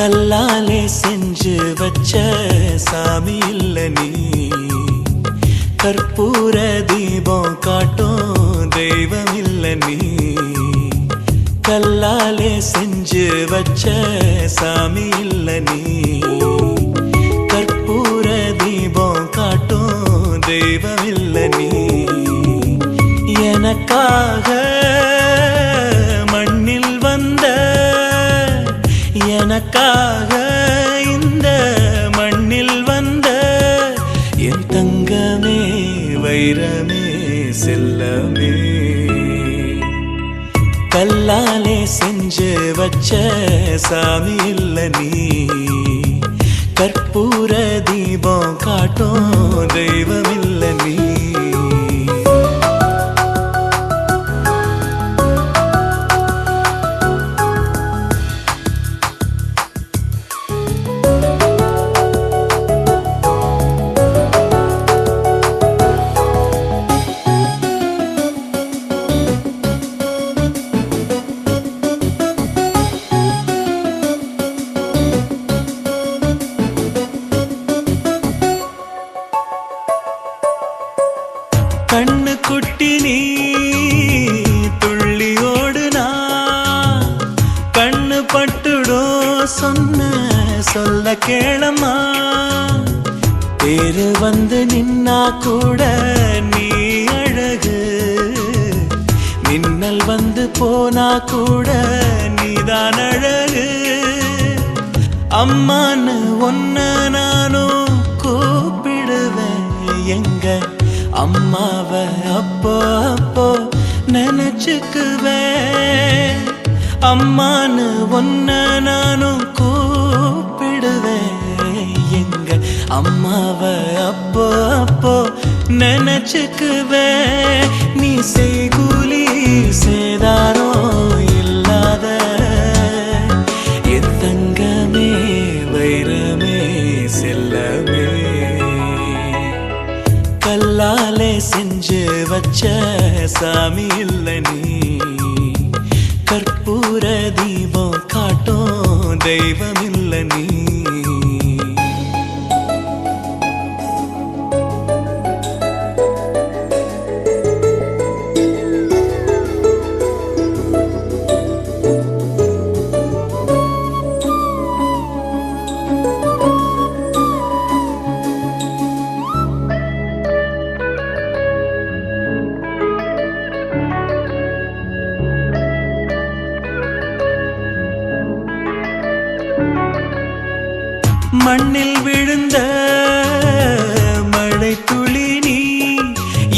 கல்லாலே செஞ்சு வச்ச சாமி இல்ல நீ, கற்பூர தீபம் காட்டும் தெய்வம் இல்ல நீ. கல்லாலே செஞ்சு வச்ச சாமி இல்ல நீ, கற்பூர தீபம் காட்டும் தெய்வம் இல்ல நீ. எனக்காக மண்ணில் வந்த, எனக்காக இந்த மண்ணில் வந்த என் தங்கமே வைரமே செல்லமே. கல்லாலே செஞ்சு வச்ச சாமி இல்ல நீ, கற்பூர தீபம் காட்டும் தெய்வம் இல்ல நீ. கண்ணு குட்டி நீ துள்ளி ஓடுனா, கண்ணு பட்டுடும் சொன்ன சொல்ல கேளம்மா. பேரு வந்து நின்னா கூட நீ அழகு, மின்னல் வந்து போனா கூட நீதான் அழகு. அம்மான்னு ஒன்ன நானும் கூப்பிடுவேன், எங்க அம்மாவ அப்போ அப்போ நினைச்சுக்குவேன். அம்மான்னு ஒன்ன நானும் கூப்பிடுவேன், எங்க அம்மாவ அப்போ அப்போ நினைச்சுக்குவேன். நீ செய்கூலி சேதாரம் இல்லாத என் தங்கமே வைரமே செல்லமே. கல்லாலே செஞ்சு வச்ச சாமி இல்ல நீ, கற்பூர தீபம் காட்டும் தெய்வம் இல்ல நீ. மண்ணில் விழுந்த மழை துளி நீ,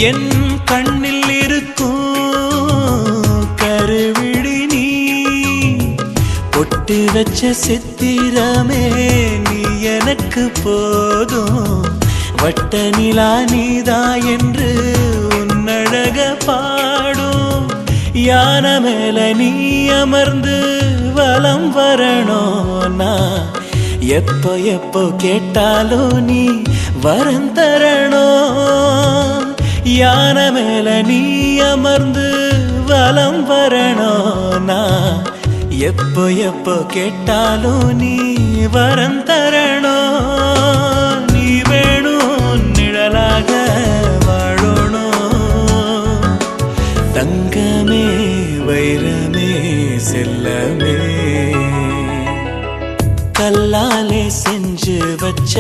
என் கண்ணில் இருக்கும் கருவிழி நீ. பொட்டு வச்ச சித்திரமே நீ எனக்கு போதும், வட்ட நிலா நீதா என்று உன்னழக பாடும். யானை மேல நீ அமர்ந்து வலம் வரணும், நான் எப்போ எப்போ கேட்டாலும் நீ வரம் தரணும். யானை மேல நீ அமர்ந்து வலம் வரணும், நான் எப்போ எப்போ கேட்டாலும் நீ வரம் தரணும். நீ வேணும் நிழலாக வாழணும், தங்கமே வைரமே செல்லமே. கல்லாலே செஞ்சு வச்ச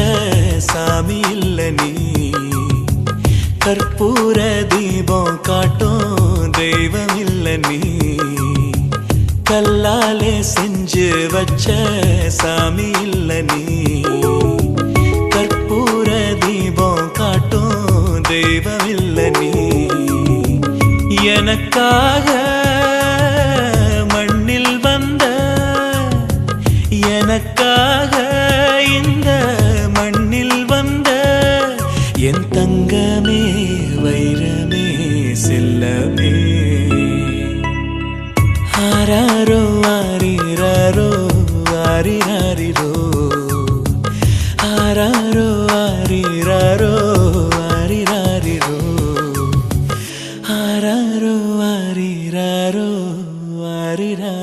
சாமி இல்ல நீ, கற்பூர தீபம் காட்டும் தெய்வம் இல்ல நீ. கல்லாலே செஞ்சு வச்ச சாமி இல்ல நீ, கற்பூர தீபம் காட்டும் தெய்வம் இல்ல நீ. எனக்காக மண்ணில் வந்த, எனக்காக இந்த மண்ணில் வந்த என் தங்கமே வைரமே செல்லமே. ஆராரோ ஆரிராரோ ஆரிராரிரோ, ஆராரோ ஆரிராரோ ஆரிராரிரோ, ஆராரோ ஆரிராரோ ஆரிராரிரோ.